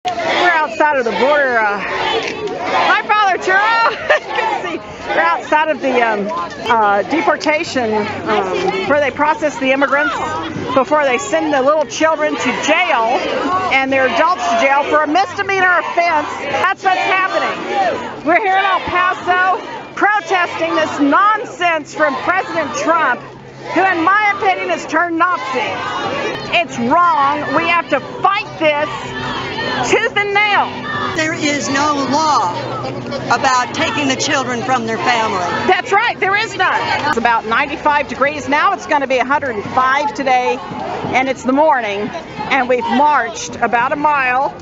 We're outside of the border. Hi, Father Turo. Good to see. We're outside of the deportation where they process the immigrants before they send the little children to jail and their adults to jail for a misdemeanor offense. That's what's happening. We're here in El Paso protesting this nonsense from President Trump, who in my opinion has turned Nazi. It's wrong. We have to fight this tooth and nail. There is no law about taking the children from their family. That's right, there is none. It's about 95 degrees now. It's going to be 105 today, and it's the morning, and we've marched about a mile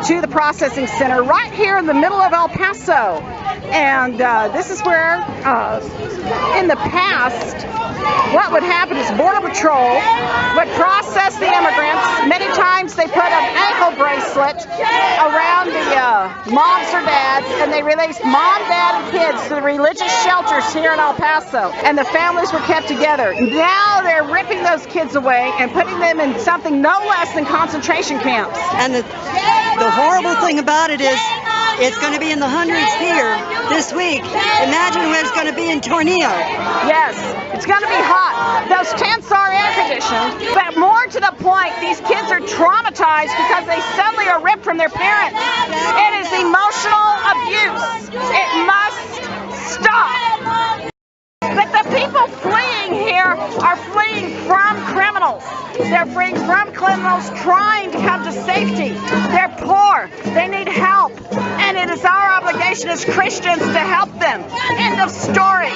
to the processing center right here in the middle of El Paso. And this is where, in the past, what would happen is Border Patrol would process the immigrants. Many times they put an ankle bracelet around the moms or dads, and they released mom, dad, and kids to the religious shelters here in El Paso. And the families were kept together. Now they're ripping those kids away and putting them in something no less than concentration camps. And the horrible thing about it is it's going to be in the hundreds here this week. Imagine what it's going to be in Tornillo. Yes, it's going to be hot. Those tents are air conditioned, but more to the point, these kids are traumatized because they suddenly are ripped from their parents. It is emotional abuse. It must stop. But the people fleeing here are fleeing from criminals. They're fleeing from criminals trying to come to safety. They're poor. They need help. And it is our obligation as Christians to help them. End of story.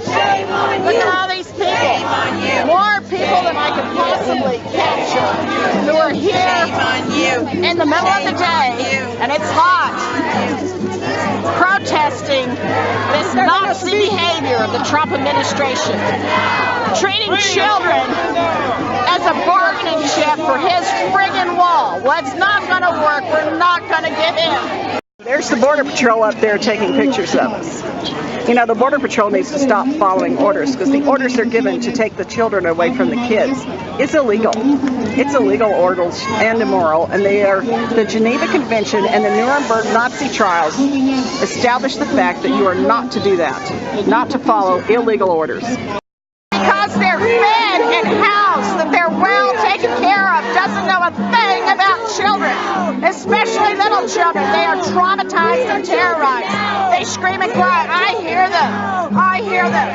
Look at all these people. More people than I could possibly capture who are here in the middle of the day, and it's hot, protesting this Nazi behavior of the Trump administration, treating children as a bargaining chip for his friggin' wall. Well, it's not going to work. We're not going to give in. There's the Border Patrol up there taking pictures of us. You know, the Border Patrol needs to stop following orders, because the orders they're given to take the children away from the kids is illegal. It's illegal orders and immoral, and they are the Geneva Convention and the Nuremberg Nazi trials establish the fact that you are not to do that, not to follow illegal orders. Because they're fed and housed, that they're well taken care of, doesn't know a thing about children, especially little children. They are traumatized and terrorized. They scream and cry. I hear them. I hear them.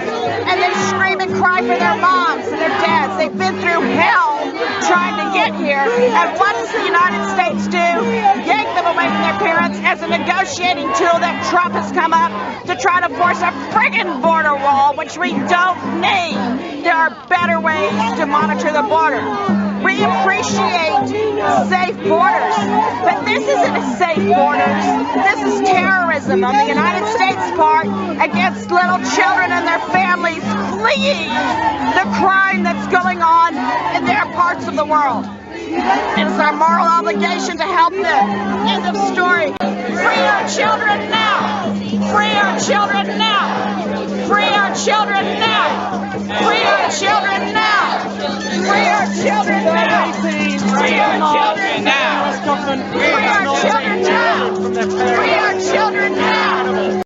And they scream and cry for their moms and their dads. They've been through hell trying to get here. And what does the United States do? Yank them away from their parents as a negotiating tool that Trump has come up to try to force a friggin' border wall, which we don't need. There are better ways to monitor the border. We appreciate safe borders, but this isn't safe borders. This is terrorism on the United States part against little children and their families fleeing the crime that's going on in their parts of the world. It is our moral obligation to help them. End of story. Free our children now. Free our children now. Free our children now. Free our children now. Free our children now. Free our children now. Free our children now. Free